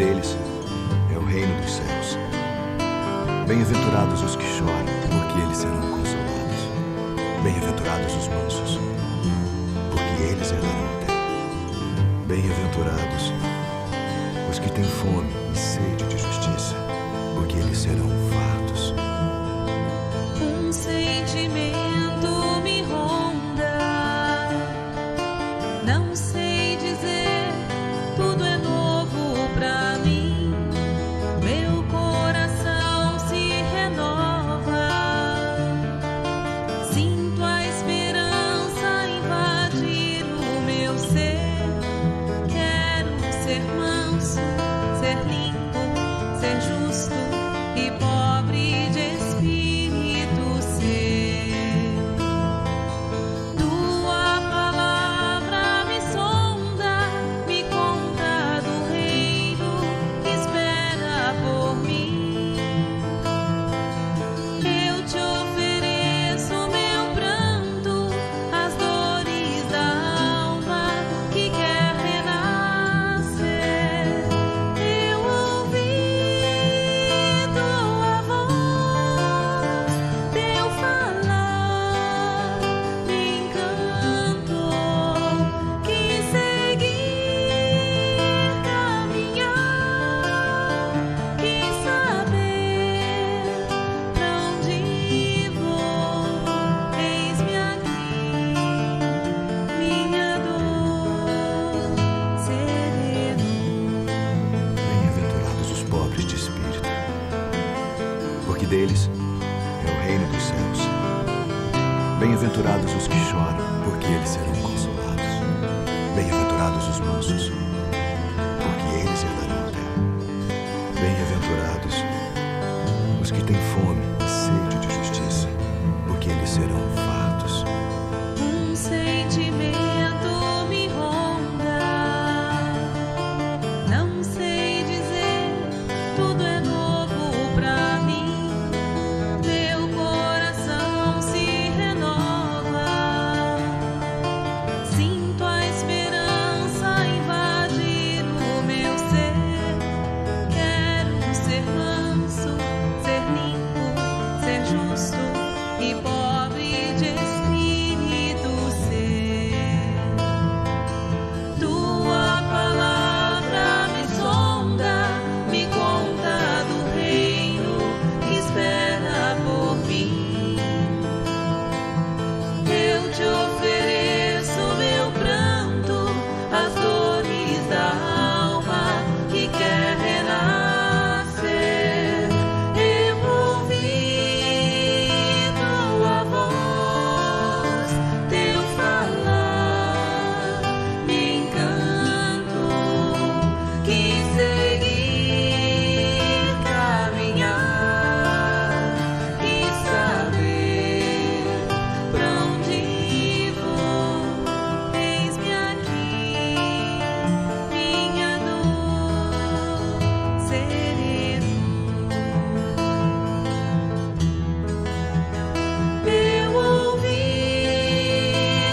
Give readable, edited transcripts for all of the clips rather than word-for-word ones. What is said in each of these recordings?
deles é o reino dos céus. Bem-aventurados os que choram, porque eles serão consolados. Bem-aventurados os mansos, porque eles herdarão a terra. Bem-aventurados os que têm fome e sede de justiça, porque eles serão fartos. Um sentimento me ronda, não sei dizer, tudo é novo pra mim. Meu coração se renova, sinto a esperança invadir o meu ser. Quero ser manso, ser limpo, ser justo e pobre de espírito ser. Tua palavra me sonda, me conta do reino que espera por mim. Eu te ofereço meu pranto, as dores da alma que quer renascer. Eu ouvi tua voz, teu falar me encantou. Quis seguir, caminhar, quis saber pra onde vou. Eis-me aqui, minha dor sereno. Bem-aventurados os pobres de espírito, porque deles é o reino dos céus. Bem-aventurados os que choram, porque eles serão consolados. Bem-aventurados os mansos, porque eles herdarão a terra. Bem-aventurados os que têm fome e sede de justiça, porque eles serão fartos. Um sentimento me ronda, não sei dizer, tudo é novo pra mim. Meu coração se renova, sinto a esperança invadir o meu ser. Quero ser manso, ser limpo, ser justo e pobre de espírito ser. Tua palavra me sonda, me conta do reino que espera por mim. Eu te ofereço meu pranto, as dores da alma que quer renascer. Eu ouvi tua voz, teu falar me encantou. Quis seguir, caminhar, quis saber pra onde vou. Eis-me aqui, minha dor sereno. Eu ouvi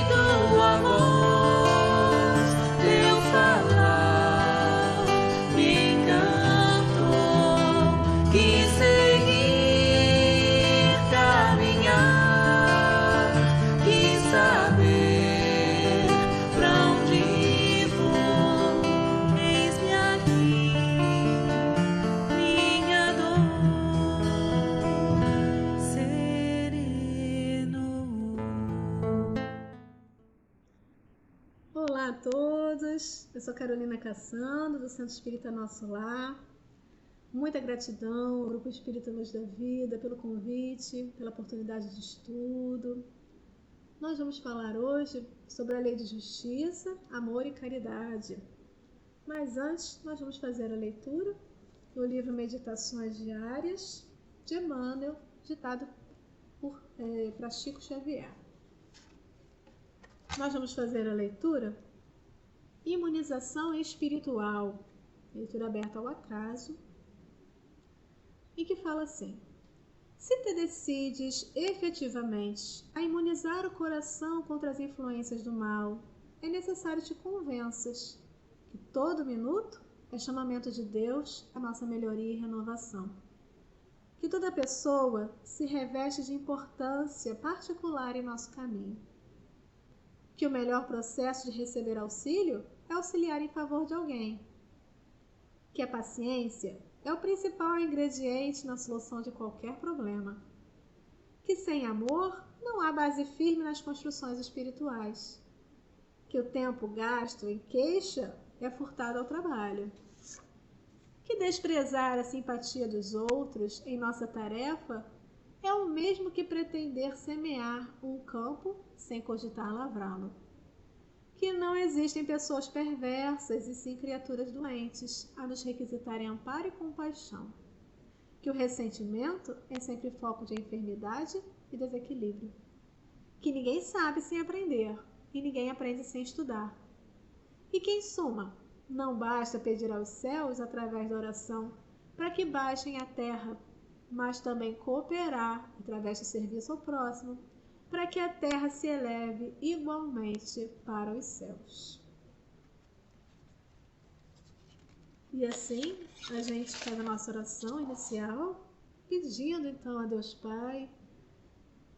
tua voz, teu falar me encantou. Quis seguir, caminhar, quis saber pra onde vou. Eis-me aqui, minha dor sereno. Olá a todos, eu sou Carolina Cassandro, do Centro Espírita Nosso Lar. Muita gratidão ao Grupo Espírita Luz da Vida pelo convite, pela oportunidade de estudo. Nós vamos falar hoje sobre a Lei de Justiça, Amor e Caridade. Mas antes, nós vamos fazer a leitura do livro Meditações Diárias, de Emmanuel, ditado para Chico Xavier. Nós vamos fazer a leitura Imunização Espiritual, leitura aberta ao acaso, e que fala assim: se te decides efetivamente a imunizar o coração contra as influências do mal, é necessário te convenças que todo minuto é chamamento de Deus à nossa melhoria e renovação. Que toda pessoa se reveste de importância particular em nosso caminho. Que o melhor processo de receber auxílio é auxiliar em favor de alguém. Que a paciência é o principal ingrediente na solução de qualquer problema. Que sem amor não há base firme nas construções espirituais. Que o tempo gasto em queixa é furtado ao trabalho. Que desprezar a simpatia dos outros em nossa tarefa é o mesmo que pretender semear um campo sem cogitar lavrá-lo. Que não existem pessoas perversas e sim criaturas doentes a nos requisitarem amparo e compaixão. Que o ressentimento é sempre foco de enfermidade e desequilíbrio. Que ninguém sabe sem aprender e ninguém aprende sem estudar. E que, em suma, não basta pedir aos céus, através da oração, para que baixem a terra, mas também cooperar, através do serviço ao próximo, para que a terra se eleve igualmente para os céus. E assim, a gente faz a nossa oração inicial, pedindo então a Deus Pai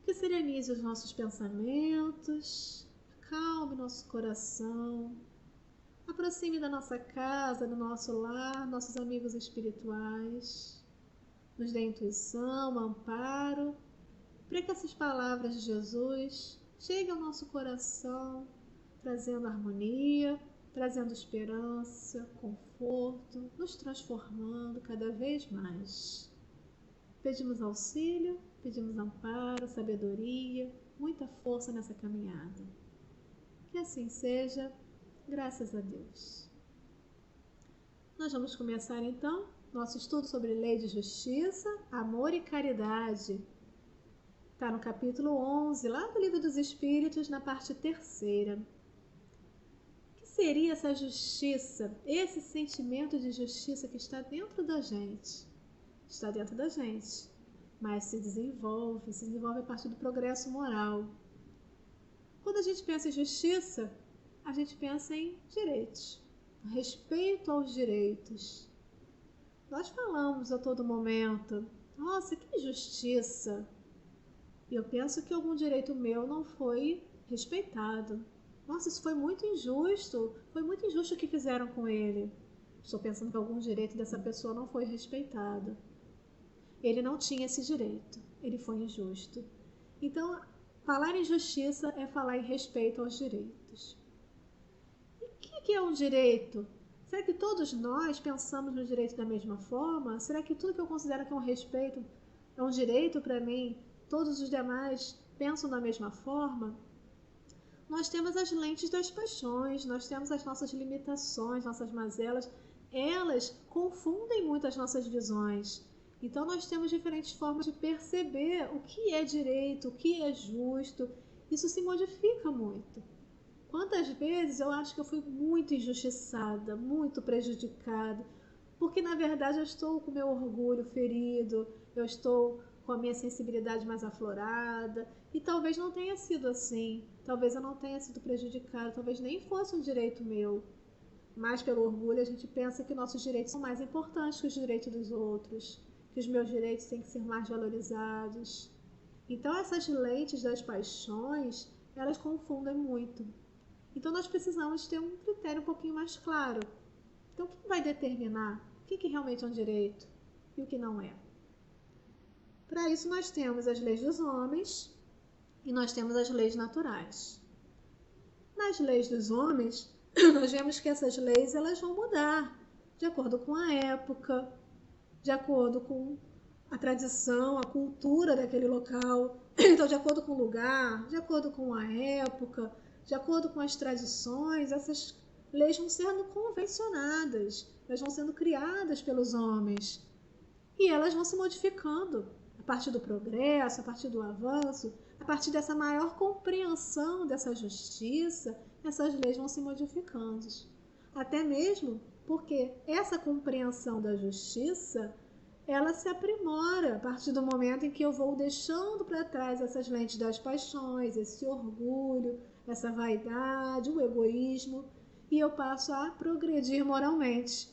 que serenize os nossos pensamentos, acalme nosso coração, aproxime da nossa casa, do nosso lar, nossos amigos espirituais, nos dê intuição, amparo, para que essas palavras de Jesus cheguem ao nosso coração, trazendo harmonia, trazendo esperança, conforto, nos transformando cada vez mais. Pedimos auxílio, pedimos amparo, sabedoria, muita força nessa caminhada. Que assim seja, graças a Deus. Nós vamos começar então nosso estudo sobre lei de justiça, amor e caridade. Está no capítulo 11, lá do Livro dos Espíritos, na parte 3ª. O que seria essa justiça, esse sentimento de justiça que está dentro da gente? Está dentro da gente, mas se desenvolve a partir do progresso moral. Quando a gente pensa em justiça, a gente pensa em direitos, respeito aos direitos. Nós falamos a todo momento, nossa, que injustiça! E eu penso que algum direito meu não foi respeitado. Nossa, isso foi muito injusto o que fizeram com ele. Estou pensando que algum direito dessa pessoa não foi respeitado. Ele não tinha esse direito, ele foi injusto. Então, falar em justiça é falar em respeito aos direitos. E o que é um direito? Será que todos nós pensamos no direito da mesma forma? Será que tudo que eu considero que é um respeito é um direito para mim, todos os demais pensam da mesma forma? Nós temos as lentes das paixões, nós temos as nossas limitações, nossas mazelas. Elas confundem muito as nossas visões. Então nós temos diferentes formas de perceber o que é direito, o que é justo. Isso se modifica muito. Quantas vezes eu acho que eu fui muito injustiçada, muito prejudicada, porque na verdade eu estou com o meu orgulho ferido, eu estou com a minha sensibilidade mais aflorada, e talvez não tenha sido assim, talvez eu não tenha sido prejudicada, talvez nem fosse um direito meu. Mas pelo orgulho a gente pensa que nossos direitos são mais importantes que os direitos dos outros, que os meus direitos têm que ser mais valorizados. Então essas lentes das paixões, elas confundem muito. Então nós precisamos ter um critério um pouquinho mais claro. Então o que vai determinar o que realmente é um direito e o que não é? Para isso nós temos as leis dos homens e nós temos as leis naturais. Nas leis dos homens, nós vemos que essas leis elas vão mudar de acordo com a época, de acordo com a tradição, a cultura daquele local. Então, de acordo com o lugar, de acordo com a época, de acordo com as tradições, essas leis vão sendo convencionadas, elas vão sendo criadas pelos homens e elas vão se modificando a partir do progresso, a partir do avanço, a partir dessa maior compreensão dessa justiça, essas leis vão se modificando. Até mesmo porque essa compreensão da justiça, ela se aprimora a partir do momento em que eu vou deixando para trás essas lentes das paixões, esse orgulho, essa vaidade, o egoísmo, e eu passo a progredir moralmente.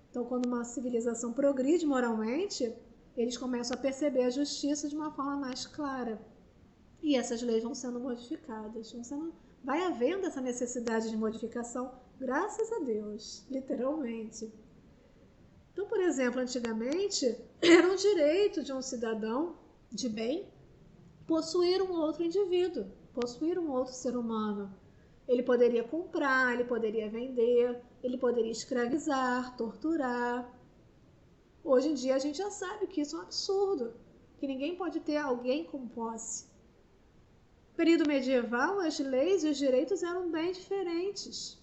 Então, quando uma civilização progride moralmente, eles começam a perceber a justiça de uma forma mais clara. E essas leis vão sendo modificadas, vai havendo essa necessidade de modificação, graças a Deus, literalmente. Então, por exemplo, antigamente, era um direito de um cidadão de bem possuir um outro indivíduo, possuir um outro ser humano. Ele poderia comprar, ele poderia vender, ele poderia escravizar, torturar. Hoje em dia a gente já sabe que isso é um absurdo, que ninguém pode ter alguém com posse. No período medieval, as leis e os direitos eram bem diferentes.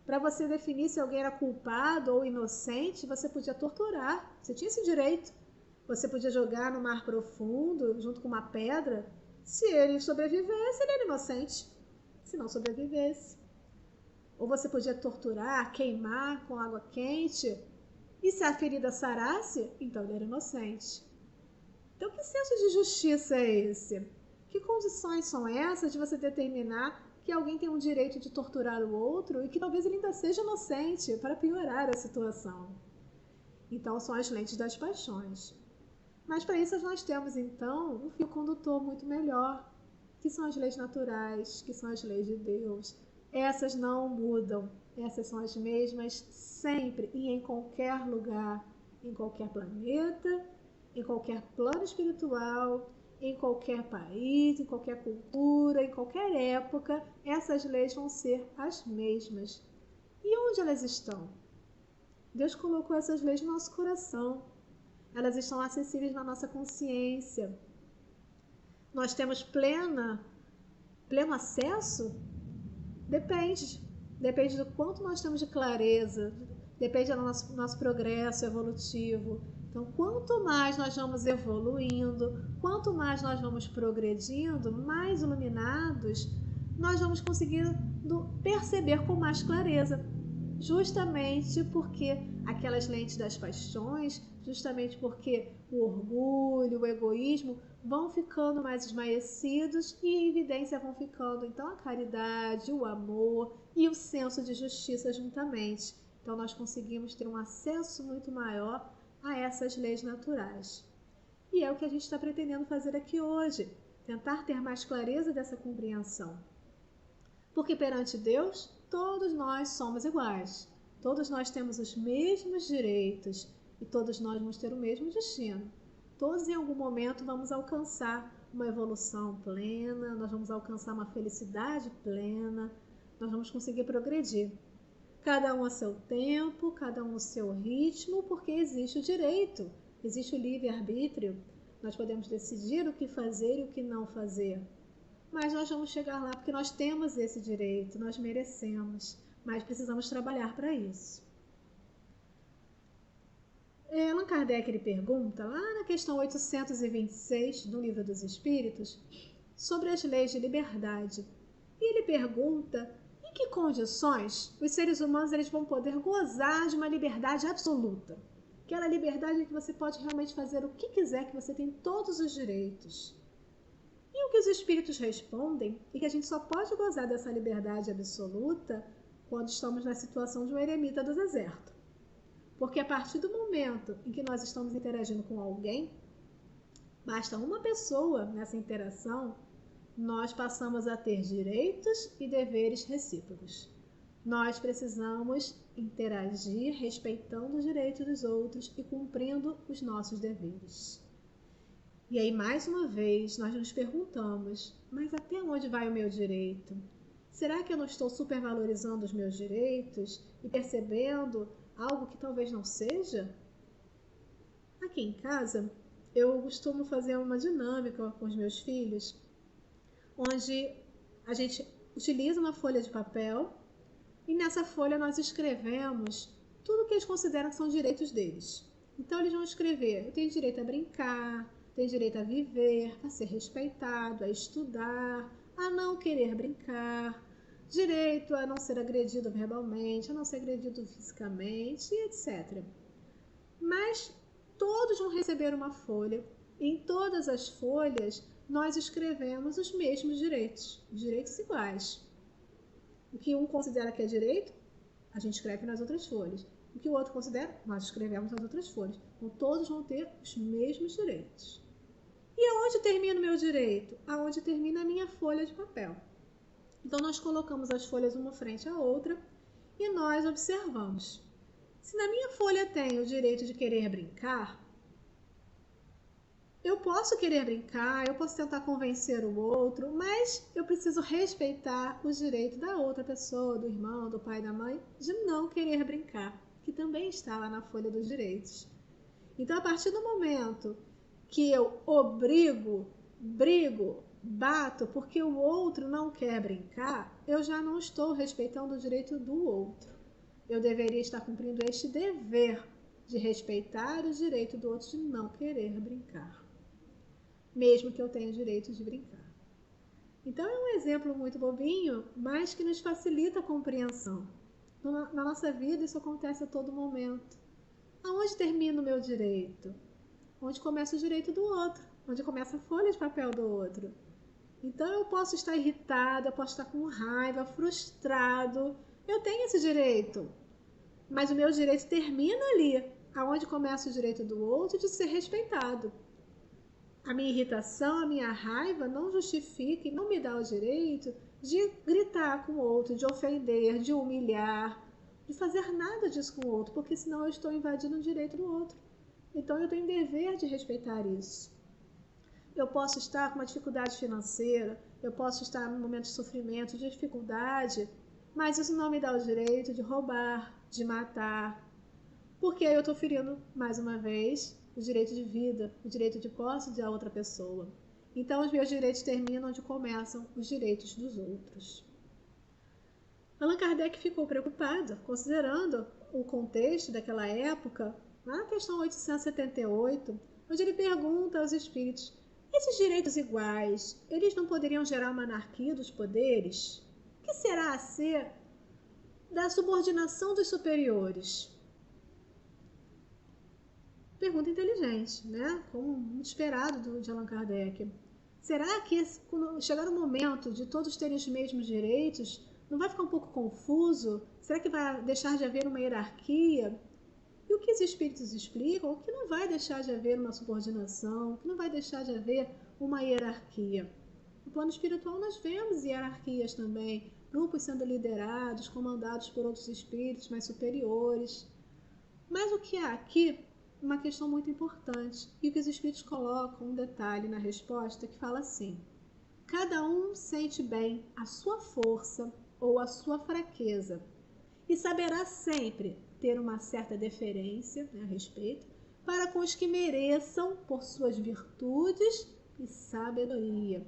Para você definir se alguém era culpado ou inocente, você podia torturar, você tinha esse direito. Você podia jogar no mar profundo, junto com uma pedra. Se ele sobrevivesse, ele era inocente. Se não sobrevivesse. Ou você podia torturar, queimar com água quente. E se a ferida sarasse, então ele era inocente. Então, que senso de justiça é esse? Que condições são essas de você determinar que alguém tem o direito de torturar o outro e que talvez ele ainda seja inocente, para piorar a situação? Então, são as lentes das paixões. Mas para isso nós temos, então, um fio condutor muito melhor, que são as leis naturais, que são as leis de Deus. Essas não mudam, essas são as mesmas sempre e em qualquer lugar, em qualquer planeta, em qualquer plano espiritual, em qualquer país, em qualquer cultura, em qualquer época, essas leis vão ser as mesmas. E onde elas estão? Deus colocou essas leis no nosso coração. Elas estão acessíveis na nossa consciência. Nós temos pleno acesso? Depende do quanto nós temos de clareza, depende do nosso progresso evolutivo. Então, quanto mais nós vamos evoluindo, quanto mais nós vamos progredindo, mais iluminados, nós vamos conseguindo perceber com mais clareza. Justamente porque aquelas lentes das paixões, justamente porque o orgulho, o egoísmo vão ficando mais esmaecidos e em evidência vão ficando então a caridade, o amor e o senso de justiça juntamente. Então nós conseguimos ter um acesso muito maior a essas leis naturais. E é o que a gente está pretendendo fazer aqui hoje, tentar ter mais clareza dessa compreensão. Porque perante Deus, todos nós somos iguais, todos nós temos os mesmos direitos e todos nós vamos ter o mesmo destino. Todos em algum momento vamos alcançar uma evolução plena, nós vamos alcançar uma felicidade plena, nós vamos conseguir progredir. Cada um a seu tempo, cada um a seu ritmo, porque existe o direito, existe o livre-arbítrio. Nós podemos decidir o que fazer e o que não fazer. Mas nós vamos chegar lá porque nós temos esse direito, nós merecemos, mas precisamos trabalhar para isso. Allan Kardec ele pergunta, lá na questão 826 do Livro dos Espíritos, sobre as leis de liberdade. E ele pergunta em que condições os seres humanos eles vão poder gozar de uma liberdade absoluta. Aquela liberdade em que você pode realmente fazer o que quiser, que você tem todos os direitos. E o que os espíritos respondem é que a gente só pode gozar dessa liberdade absoluta quando estamos na situação de um eremita do deserto. Porque a partir do momento em que nós estamos interagindo com alguém, basta uma pessoa nessa interação, nós passamos a ter direitos e deveres recíprocos. Nós precisamos interagir respeitando os direitos dos outros e cumprindo os nossos deveres. E aí, mais uma vez, nós nos perguntamos, mas até onde vai o meu direito? Será que eu não estou supervalorizando os meus direitos e percebendo algo que talvez não seja? Aqui em casa, eu costumo fazer uma dinâmica com os meus filhos, onde a gente utiliza uma folha de papel e nessa folha nós escrevemos tudo o que eles consideram que são direitos deles. Então eles vão escrever, eu tenho direito a brincar, tenho direito a viver, a ser respeitado, a estudar, a não querer brincar, direito a não ser agredido verbalmente, a não ser agredido fisicamente, etc. Mas todos vão receber uma folha e em todas as folhas nós escrevemos os mesmos direitos iguais. O que um considera que é direito, a gente escreve nas outras folhas. o que o outro considera, nós escrevemos nas outras folhas. Então, todos vão ter os mesmos direitos. E aonde termina o meu direito? Aonde termina a minha folha de papel. Então, nós colocamos as folhas uma frente à outra e nós observamos. Se na minha folha tem o direito de querer brincar, eu posso querer brincar, eu posso tentar convencer o outro, mas eu preciso respeitar os direitos da outra pessoa, do irmão, do pai, da mãe, de não querer brincar, que também está lá na folha dos direitos. Então, a partir do momento que eu obrigo, brigo, bato porque o outro não quer brincar, eu já não estou respeitando o direito do outro. Eu deveria estar cumprindo este dever de respeitar o direito do outro de não querer brincar, mesmo que eu tenha o direito de brincar. Então é um exemplo muito bobinho, mas que nos facilita a compreensão. Na nossa vida isso acontece a todo momento. Aonde termina o meu direito? Onde começa o direito do outro, onde começa a folha de papel do outro. Então eu posso estar irritado, eu posso estar com raiva, frustrado. Eu tenho esse direito, mas o meu direito termina ali, aonde começa o direito do outro de ser respeitado. A minha irritação, a minha raiva não justifica e não me dá o direito de gritar com o outro, de ofender, de humilhar, de fazer nada disso com o outro, porque senão eu estou invadindo o direito do outro. Então eu tenho dever de respeitar isso. Eu posso estar com uma dificuldade financeira, eu posso estar num momento de sofrimento, de dificuldade, mas isso não me dá o direito de roubar, de matar, porque aí eu estou ferindo, mais uma vez, o direito de vida, o direito de posse de outra pessoa. Então os meus direitos terminam onde começam os direitos dos outros. Allan Kardec ficou preocupado, considerando o contexto daquela época, na questão 878, onde ele pergunta aos espíritos: esses direitos iguais, eles não poderiam gerar uma anarquia dos poderes? O que será a ser da subordinação dos superiores? Pergunta inteligente, né? Como muito esperado de Allan Kardec. Será que quando chegar o momento de todos terem os mesmos direitos, não vai ficar um pouco confuso? Será que vai deixar de haver uma hierarquia? E o que os espíritos explicam? O que não vai deixar de haver uma subordinação? O que não vai deixar de haver uma hierarquia? No plano espiritual nós vemos hierarquias também, grupos sendo liderados, comandados por outros espíritos mais superiores. Mas o que há aqui? Uma questão muito importante, e o que os espíritos colocam um detalhe na resposta que fala assim: cada um sente bem a sua força ou a sua fraqueza e saberá sempre ter uma certa deferência, né, a respeito, para com os que mereçam por suas virtudes e sabedoria.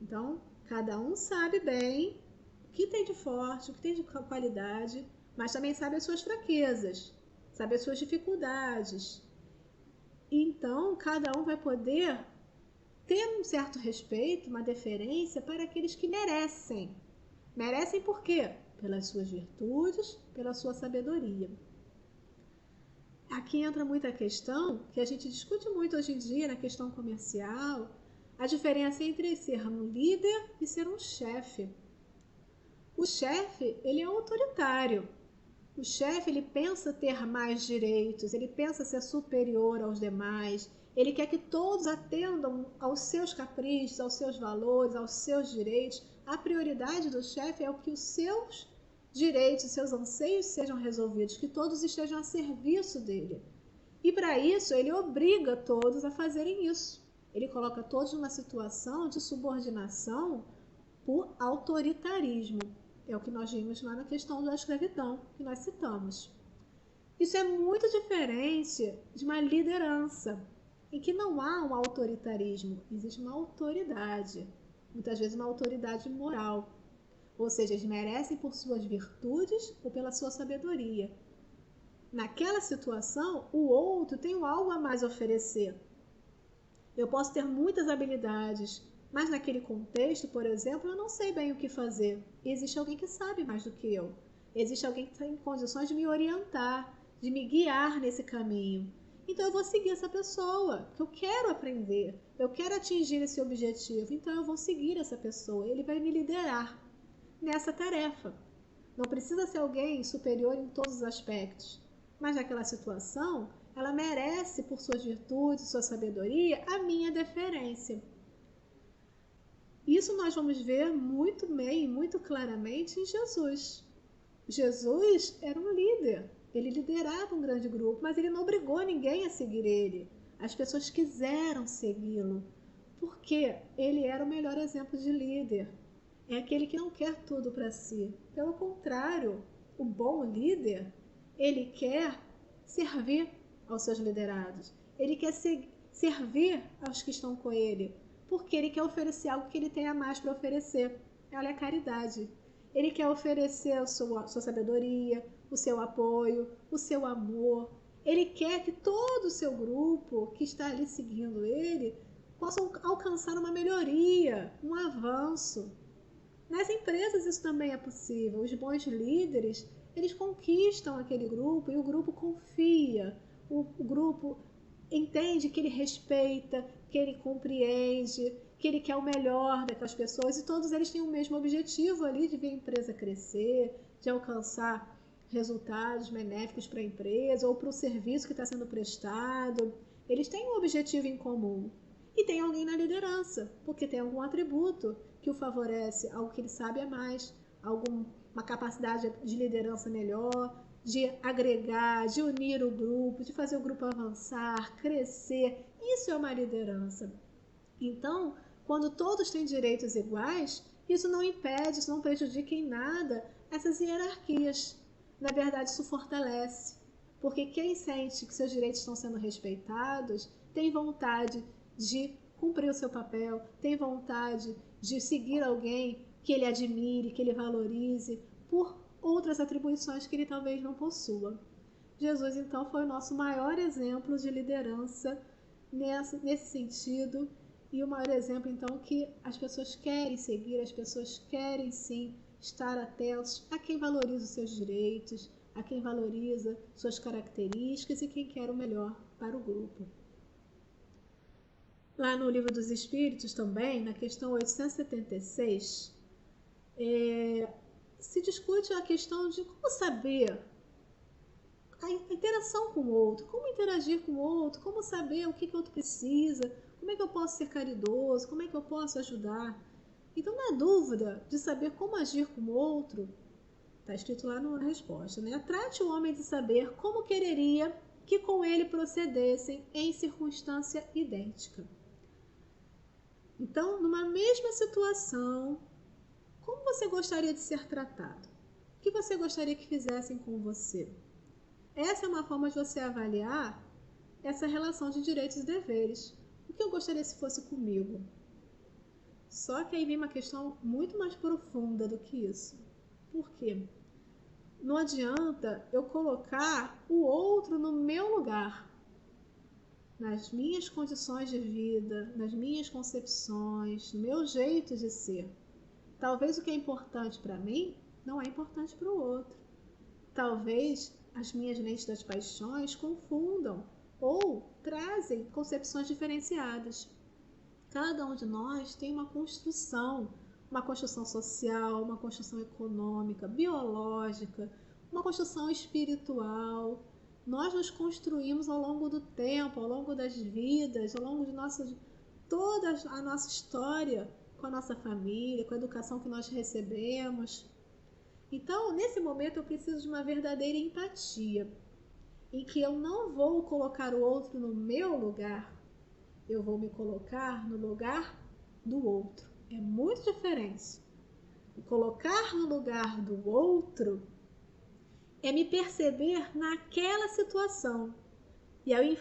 Então, cada um sabe bem o que tem de forte, o que tem de qualidade, mas também sabe as suas fraquezas, sabe as suas dificuldades. Então, cada um vai poder ter um certo respeito, uma deferência para aqueles que merecem. Merecem por quê? Pelas suas virtudes, pela sua sabedoria. Aqui entra muita questão que a gente discute muito hoje em dia na questão comercial, a diferença entre ser um líder e ser um chefe. O chefe, ele é autoritário. O chefe, ele pensa ter mais direitos, ele pensa ser superior aos demais, ele quer que todos atendam aos seus caprichos, aos seus valores, aos seus direitos. A prioridade do chefe é o que os seus direitos, seus anseios sejam resolvidos, que todos estejam a serviço dele. E para isso, ele obriga todos a fazerem isso. Ele coloca todos numa situação de subordinação por autoritarismo. É o que nós vimos lá na questão da escravidão, que nós citamos. Isso é muito diferente de uma liderança, em que não há um autoritarismo, existe uma autoridade, muitas vezes uma autoridade moral. Ou seja, eles merecem por suas virtudes ou pela sua sabedoria. Naquela situação, o outro tem algo a mais a oferecer. Eu posso ter muitas habilidades, mas naquele contexto, por exemplo, eu não sei bem o que fazer. Existe alguém que sabe mais do que eu. Existe alguém que tem condições de me orientar, de me guiar nesse caminho. Então eu vou seguir essa pessoa, porque eu quero aprender, eu quero atingir esse objetivo. Então eu vou seguir essa pessoa, ele vai me liderar nessa tarefa. Não precisa ser alguém superior em todos os aspectos, mas naquela situação ela merece, por suas virtudes, sua sabedoria, a minha deferência. Isso nós vamos ver muito bem, muito claramente em Jesus. Jesus era um líder, ele liderava um grande grupo, mas ele não obrigou ninguém a seguir ele. As pessoas quiseram segui-lo, porque ele era o melhor exemplo de líder. É aquele que não quer tudo para si. Pelo contrário, o bom líder, ele quer servir aos seus liderados. Ele quer servir aos que estão com ele, porque ele quer oferecer algo que ele tenha mais para oferecer. Olha a caridade. Ele quer oferecer a sua sabedoria, o seu apoio, o seu amor. Ele quer que todo o seu grupo que está ali seguindo ele possam alcançar uma melhoria, um avanço. Nas empresas isso também é possível. Os bons líderes, eles conquistam aquele grupo e o grupo confia. O grupo entende que ele respeita, que ele compreende, que ele quer o melhor daquelas pessoas, e todos eles têm o mesmo objetivo ali de ver a empresa crescer, de alcançar resultados benéficos para a empresa ou para o serviço que está sendo prestado. Eles têm um objetivo em comum. E tem alguém na liderança, porque tem algum atributo que o favorece, algo que ele sabe a mais, uma capacidade de liderança melhor, de agregar, de unir o grupo, de fazer o grupo avançar, crescer. Isso é uma liderança. Então, quando todos têm direitos iguais, isso não impede, isso não prejudica em nada essas hierarquias. Na verdade, isso fortalece, porque quem sente que seus direitos estão sendo respeitados tem vontade de cumprir o seu papel, tem vontade de seguir alguém que ele admire, que ele valorize, por outras atribuições que ele talvez não possua. Jesus, então, foi o nosso maior exemplo de liderança nesse sentido, e o maior exemplo, então, que as pessoas querem seguir, as pessoas querem, sim, estar atentos a quem valoriza os seus direitos, a quem valoriza suas características e quem quer o melhor para o grupo. Lá no Livro dos Espíritos também, na questão 876, se discute a questão de como saber a interação com o outro, como interagir com o outro, como saber o que o outro precisa, como é que eu posso ser caridoso, como é que eu posso ajudar. Então, na dúvida de saber como agir com o outro, está escrito lá na resposta, né? Trate o homem de saber como quereria que com ele procedessem em circunstância idêntica. Então, numa mesma situação, como você gostaria de ser tratado? O que você gostaria que fizessem com você? Essa é uma forma de você avaliar essa relação de direitos e deveres. O que eu gostaria se fosse comigo? Só que aí vem uma questão muito mais profunda do que isso. Por quê? Não adianta eu colocar o outro no meu lugar, nas minhas condições de vida, nas minhas concepções, no meu jeito de ser. Talvez o que é importante para mim não é importante para o outro. Talvez as minhas lentes das paixões confundam ou trazem concepções diferenciadas. Cada um de nós tem uma construção social, uma construção econômica, biológica, uma construção espiritual. Nós nos construímos ao longo do tempo, ao longo das vidas, ao longo de toda a nossa história com a nossa família, com a educação que nós recebemos. Então, nesse momento, eu preciso de uma verdadeira empatia, em que eu não vou colocar o outro no meu lugar, eu vou me colocar no lugar do outro. É muito diferente. Colocar no lugar do outro é me perceber naquela situação. E aí eu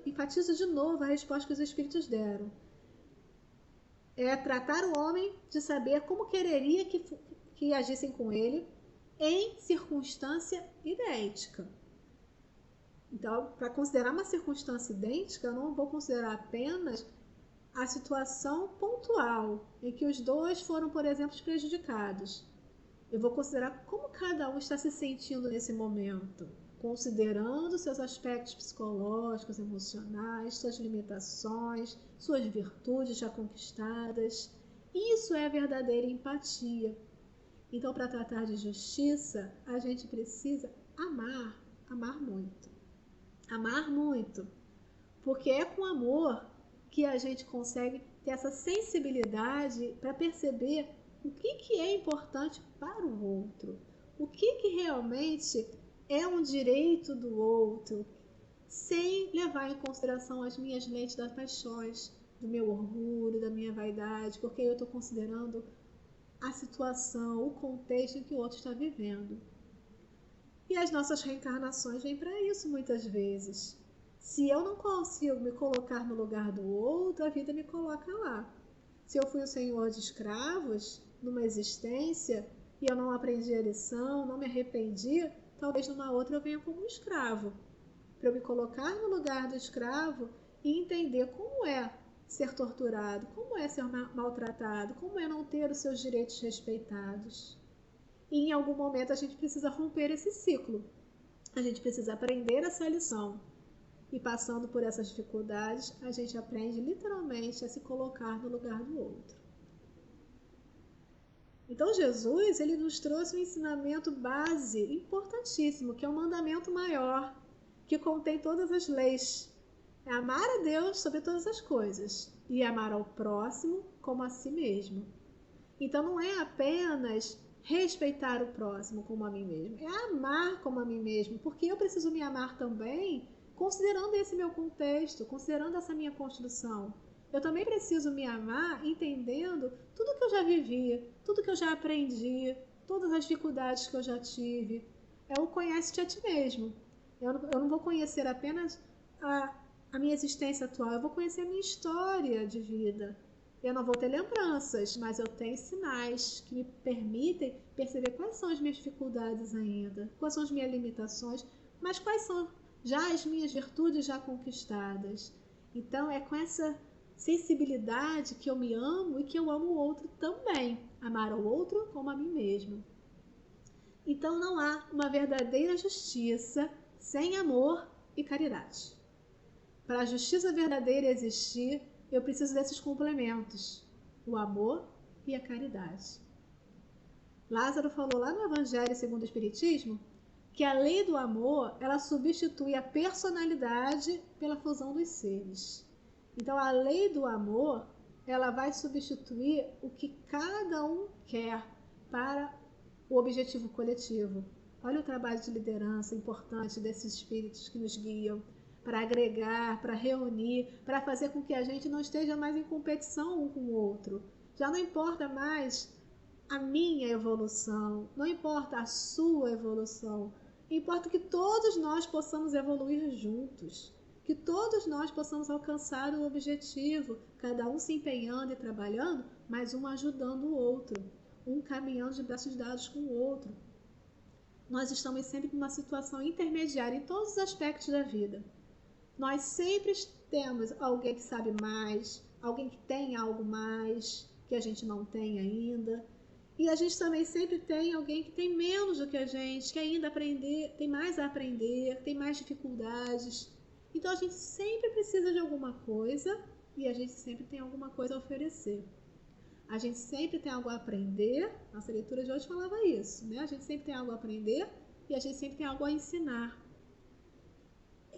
enfatizo de novo a resposta que os Espíritos deram. É tratar o homem de saber como quereria que agissem com ele em circunstância idêntica. Então, para considerar uma circunstância idêntica, eu não vou considerar apenas a situação pontual em que os dois foram, por exemplo, prejudicados. Eu vou considerar como cada um está se sentindo nesse momento, considerando seus aspectos psicológicos, emocionais, suas limitações, suas virtudes já conquistadas. Isso é a verdadeira empatia. Então, para tratar de justiça, a gente precisa amar amar muito. Amar muito. Porque é com amor que a gente consegue ter essa sensibilidade para perceber o que é importante para o outro. O que realmente é um direito do outro, sem levar em consideração as minhas lentes das paixões, do meu orgulho, da minha vaidade, porque eu estou considerando a situação, o contexto em que o outro está vivendo. E as nossas reencarnações vêm para isso muitas vezes. Se eu não consigo me colocar no lugar do outro, a vida me coloca lá. Se eu fui o senhor de escravos numa existência e eu não aprendi a lição, não me arrependi, talvez numa outra eu venha como um escravo. Para eu me colocar no lugar do escravo e entender como é ser torturado, como é ser maltratado, como é não ter os seus direitos respeitados. E em algum momento a gente precisa romper esse ciclo. A gente precisa aprender essa lição. E passando por essas dificuldades, a gente aprende literalmente a se colocar no lugar do outro. Então Jesus, ele nos trouxe um ensinamento base importantíssimo, que é um mandamento maior, que contém todas as leis. É amar a Deus sobre todas as coisas e amar ao próximo como a si mesmo. Então não é apenas respeitar o próximo como a mim mesmo, é amar como a mim mesmo, porque eu preciso me amar também, considerando esse meu contexto, considerando essa minha construção. Eu também preciso me amar entendendo tudo que eu já vivi, tudo que eu já aprendi, todas as dificuldades que eu já tive. É o conhece-te a ti mesmo. Eu não vou conhecer apenas a minha existência atual, eu vou conhecer a minha história de vida. Eu não vou ter lembranças, mas eu tenho sinais que me permitem perceber quais são as minhas dificuldades ainda, quais são as minhas limitações, mas quais são já as minhas virtudes já conquistadas. Então é com essa sensibilidade que eu me amo e que eu amo o outro também. Amar o outro como a mim mesmo. Então não há uma verdadeira justiça sem amor e caridade. Para a justiça verdadeira existir, eu preciso desses complementos, o amor e a caridade. Lázaro falou lá no Evangelho segundo o Espiritismo que a lei do amor, ela substitui a personalidade pela fusão dos seres. Então a lei do amor, ela vai substituir o que cada um quer para o objetivo coletivo. Olha o trabalho de liderança importante desses espíritos que nos guiam para agregar, para reunir, para fazer com que a gente não esteja mais em competição um com o outro. Já não importa mais a minha evolução, não importa a sua evolução, importa que todos nós possamos evoluir juntos, que todos nós possamos alcançar o objetivo, cada um se empenhando e trabalhando, mas um ajudando o outro, um caminhando de braços dados com o outro. Nós estamos sempre numa situação intermediária em todos os aspectos da vida. Nós sempre temos alguém que sabe mais, alguém que tem algo mais que a gente não tem ainda. E a gente também sempre tem alguém que tem menos do que a gente, que ainda tem mais a aprender, tem mais dificuldades. Então a gente sempre precisa de alguma coisa e a gente sempre tem alguma coisa a oferecer. A gente sempre tem algo a aprender, nossa leitura de hoje falava isso, né? A gente sempre tem algo a aprender e a gente sempre tem algo a ensinar.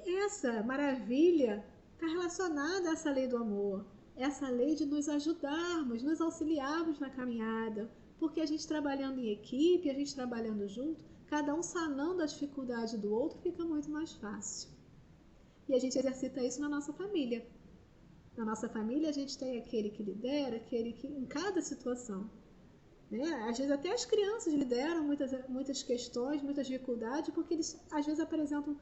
Essa maravilha está relacionada a essa lei do amor, essa lei de nos ajudarmos, nos auxiliarmos na caminhada, porque a gente trabalhando em equipe, a gente trabalhando junto, cada um sanando a dificuldade do outro, fica muito mais fácil. E a gente exercita isso na nossa família. Na nossa família a gente tem aquele que lidera, aquele que em cada situação. Né? Às vezes até as crianças lideram muitas questões, muitas dificuldades, porque eles às vezes apresentam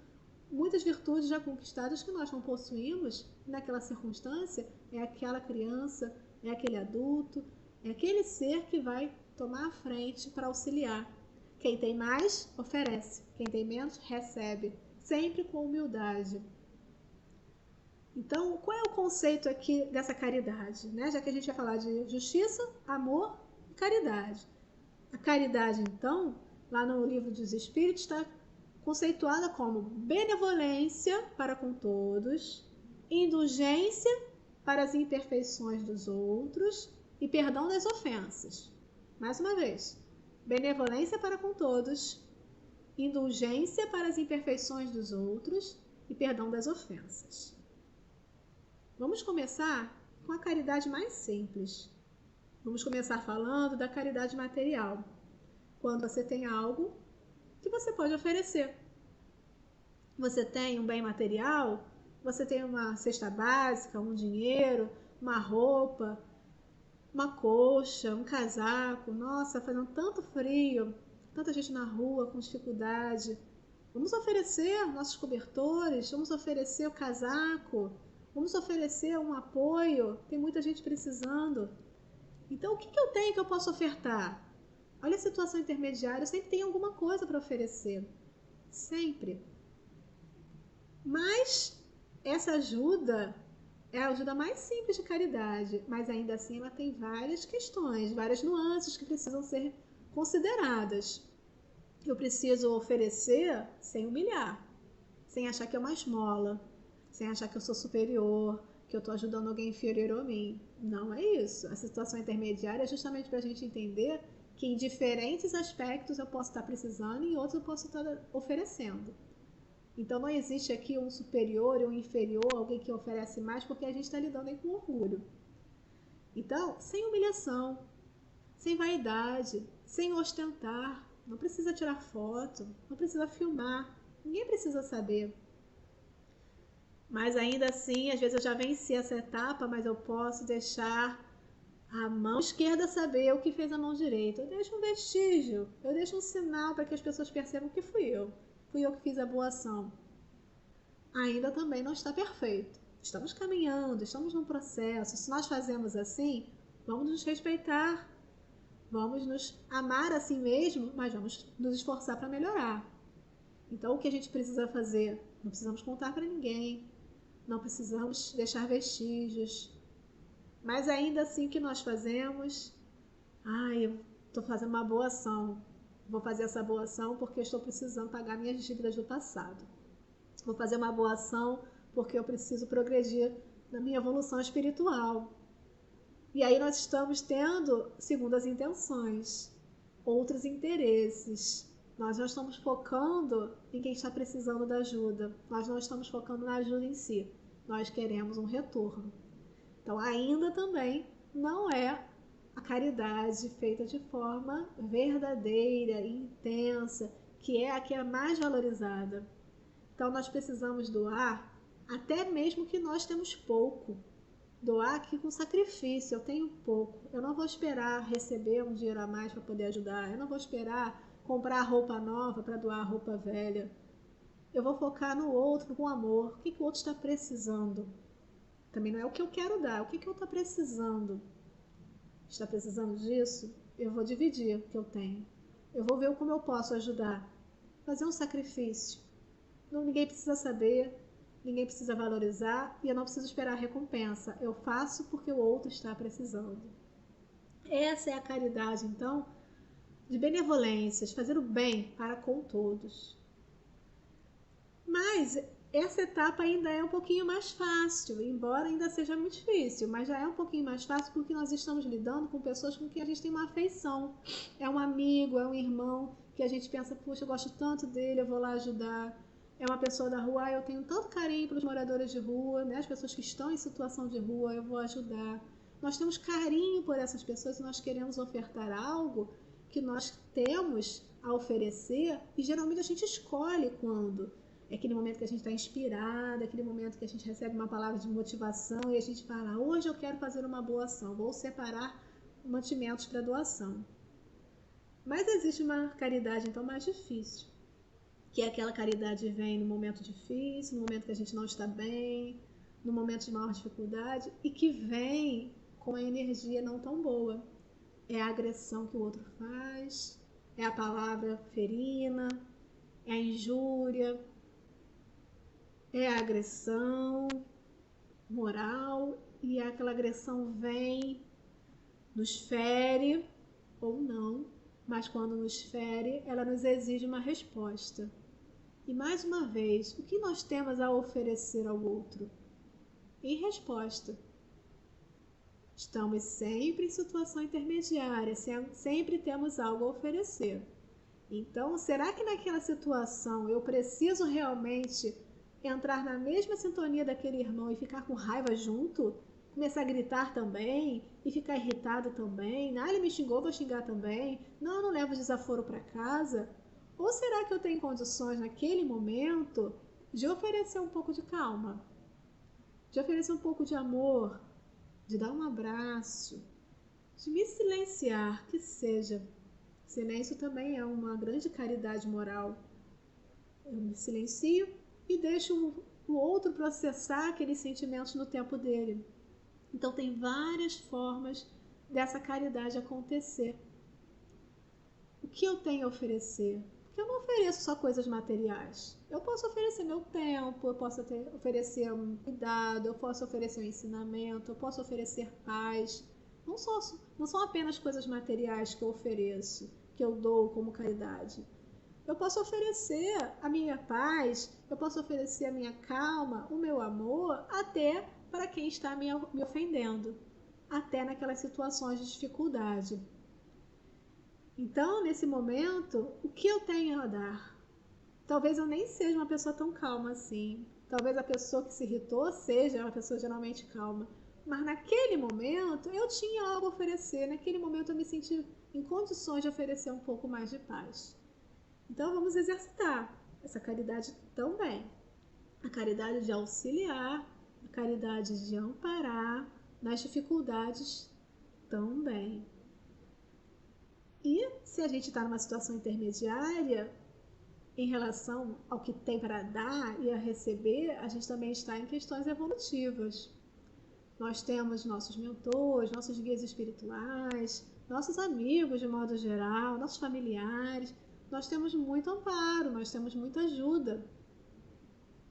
muitas virtudes já conquistadas que nós não possuímos. Naquela circunstância é aquela criança, é aquele adulto, é aquele ser que vai tomar a frente para auxiliar. Quem tem mais, oferece. Quem tem menos, recebe. Sempre com humildade. Então, qual é o conceito aqui dessa caridade? Né? Já que a gente vai falar de justiça, amor e caridade. A caridade, então, lá no Livro dos Espíritos, está conceituada como benevolência para com todos, indulgência para as imperfeições dos outros e perdão das ofensas. Mais uma vez, benevolência para com todos, indulgência para as imperfeições dos outros e perdão das ofensas. Vamos começar com a caridade mais simples. Vamos começar falando da caridade material. Quando você tem algo que você pode oferecer. Você tem um bem material, você tem uma cesta básica, um dinheiro, uma roupa, uma coxa, um casaco. Nossa, fazendo tanto frio, tanta gente na rua com dificuldade. Vamos oferecer nossos cobertores, vamos oferecer o casaco, vamos oferecer um apoio. Tem muita gente precisando. Então, o que eu tenho que eu posso ofertar? Olha a situação intermediária, eu sempre tenho alguma coisa para oferecer. Sempre. Mas essa ajuda é a ajuda mais simples de caridade, mas ainda assim ela tem várias questões, várias nuances que precisam ser consideradas. Eu preciso oferecer sem humilhar, sem achar que é uma esmola, sem achar que eu sou superior, que eu estou ajudando alguém inferior a mim. Não é isso. A situação intermediária é justamente para a gente entender que em diferentes aspectos eu posso estar precisando e em outros eu posso estar oferecendo. Então não existe aqui um superior ou um inferior, alguém que oferece mais, porque a gente está lidando aí com orgulho. Então, sem humilhação, sem vaidade, sem ostentar, não precisa tirar foto, não precisa filmar, ninguém precisa saber. Mas ainda assim, às vezes eu já venci essa etapa, mas eu posso deixar a mão esquerda saber o que fez a mão direita. Eu deixo um vestígio, eu deixo um sinal para que as pessoas percebam que fui eu que fiz a boa ação. Ainda também não está perfeito. Estamos caminhando, estamos num processo. Se nós fazemos assim, vamos nos respeitar, vamos nos amar assim mesmo, mas vamos nos esforçar para melhorar. Então, o que a gente precisa fazer? Não precisamos contar para ninguém, não precisamos deixar vestígios. Mas ainda assim, o que nós fazemos? Eu estou fazendo uma boa ação. Vou fazer essa boa ação porque eu estou precisando pagar minhas dívidas do passado. Vou fazer uma boa ação porque eu preciso progredir na minha evolução espiritual. E aí nós estamos tendo segundas intenções, outros interesses. Nós não estamos focando em quem está precisando da ajuda. Nós não estamos focando na ajuda em si. Nós queremos um retorno. Então ainda também não é a caridade feita de forma verdadeira e intensa, que é a que é mais valorizada. Então nós precisamos doar, até mesmo que nós temos pouco. Doar aqui com sacrifício, eu tenho pouco. Eu não vou esperar receber um dinheiro a mais para poder ajudar. Eu não vou esperar comprar roupa nova para doar roupa velha. Eu vou focar no outro com amor. O que o outro está precisando? Também não é o que eu quero dar, é o que eu estou precisando. Está precisando disso? Eu vou dividir o que eu tenho. Eu vou ver como eu posso ajudar. Fazer um sacrifício. Ninguém precisa saber, ninguém precisa valorizar e eu não preciso esperar a recompensa. Eu faço porque o outro está precisando. Essa é a caridade, então, de benevolências, fazer o bem para com todos. Mas essa etapa ainda é um pouquinho mais fácil, embora ainda seja muito difícil, mas já é um pouquinho mais fácil porque nós estamos lidando com pessoas com quem a gente tem uma afeição. É um amigo, é um irmão que a gente pensa, puxa, eu gosto tanto dele, eu vou lá ajudar. É uma pessoa da rua, eu tenho tanto carinho pelos moradores de rua, né? As pessoas que estão em situação de rua, eu vou ajudar. Nós temos carinho por essas pessoas e nós queremos ofertar algo que nós temos a oferecer e geralmente a gente escolhe quando. É aquele momento que a gente está inspirada, aquele momento que a gente recebe uma palavra de motivação e a gente fala, hoje eu quero fazer uma boa ação, vou separar mantimentos para doação. Mas existe uma caridade então mais difícil, que é aquela caridade que vem no momento difícil, no momento que a gente não está bem, no momento de maior dificuldade e que vem com a energia não tão boa. É a agressão que o outro faz, é a palavra ferina, é a injúria, é a agressão moral e aquela agressão vem, nos fere ou não, mas quando nos fere, ela nos exige uma resposta. E mais uma vez, o que nós temos a oferecer ao outro? Em resposta, estamos sempre em situação intermediária, sempre temos algo a oferecer. Então, será que naquela situação eu preciso realmente entrar na mesma sintonia daquele irmão e ficar com raiva junto? Começar a gritar também e ficar irritado também? Ah, ele me xingou, vou xingar também. Não, eu não levo desaforo para casa. Ou será que eu tenho condições naquele momento de oferecer um pouco de calma, de oferecer um pouco de amor, de dar um abraço, de me silenciar, que seja. Silêncio também é uma grande caridade moral. Eu me silencio e deixo o outro processar aqueles sentimentos no tempo dele. Então tem várias formas dessa caridade acontecer. O que eu tenho a oferecer? Porque eu não ofereço só coisas materiais. Eu posso oferecer meu tempo, eu posso oferecer um cuidado, eu posso oferecer um ensinamento, eu posso oferecer paz. Não são apenas coisas materiais que eu ofereço, que eu dou como caridade. Eu posso oferecer a minha paz, eu posso oferecer a minha calma, o meu amor, até para quem está me ofendendo, até naquelas situações de dificuldade. Então, nesse momento, o que eu tenho a dar? Talvez eu nem seja uma pessoa tão calma assim. Talvez a pessoa que se irritou seja uma pessoa geralmente calma. Mas naquele momento, eu tinha algo a oferecer. Naquele momento, eu me senti em condições de oferecer um pouco mais de paz. Então, vamos exercitar essa caridade também. A caridade de auxiliar, a caridade de amparar nas dificuldades também. E se a gente está numa situação intermediária, em relação ao que tem para dar e a receber, a gente também está em questões evolutivas. Nós temos nossos mentores, nossos guias espirituais, nossos amigos de modo geral, nossos familiares. Nós temos muito amparo, nós temos muita ajuda.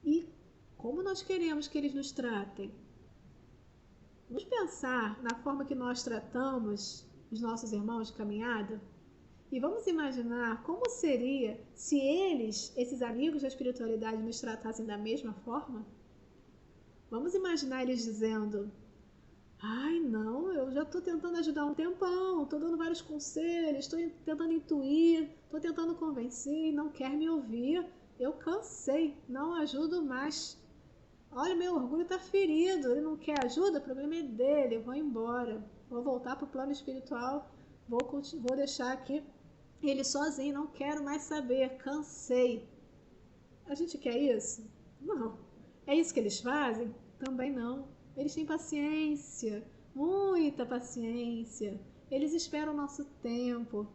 E como nós queremos que eles nos tratem? Vamos pensar na forma que nós tratamos os nossos irmãos de caminhada? E vamos imaginar como seria se eles, esses amigos da espiritualidade, nos tratassem da mesma forma? Vamos imaginar eles dizendo: ai, não, eu já estou tentando ajudar há um tempão, estou dando vários conselhos, estou tentando intuir, estou tentando convencer e não quer me ouvir. Eu cansei, não ajudo mais. Olha, meu orgulho está ferido, ele não quer ajuda, o problema é dele, eu vou embora. Vou voltar para o plano espiritual, vou deixar aqui ele sozinho, não quero mais saber, cansei. A gente quer isso? Não. É isso que eles fazem? Também não. Eles têm paciência, muita paciência. Eles esperam o nosso tempo,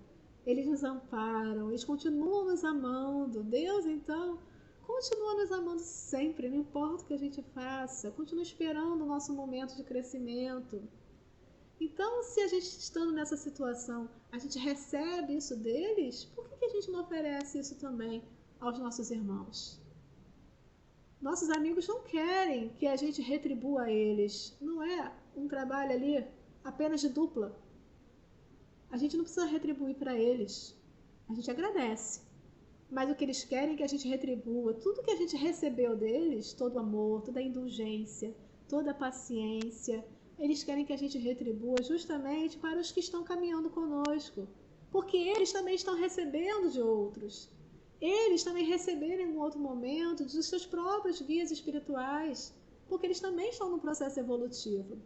eles nos amparam, eles continuam nos amando. Deus, então, continua nos amando sempre, não importa o que a gente faça, continua esperando o nosso momento de crescimento. Então, se a gente estando nessa situação, a gente recebe isso deles, por que a gente não oferece isso também aos nossos irmãos? Nossos amigos não querem que a gente retribua a eles. Não é um trabalho ali apenas de dupla. A gente não precisa retribuir para eles. A gente agradece. Mas o que eles querem é que a gente retribua tudo que a gente recebeu deles, todo o amor, toda a indulgência, toda a paciência. Eles querem que a gente retribua justamente para os que estão caminhando conosco. Porque eles também estão recebendo de outros. Eles também receberam em um outro momento dos seus próprios guias espirituais. Porque eles também estão no processo evolutivo.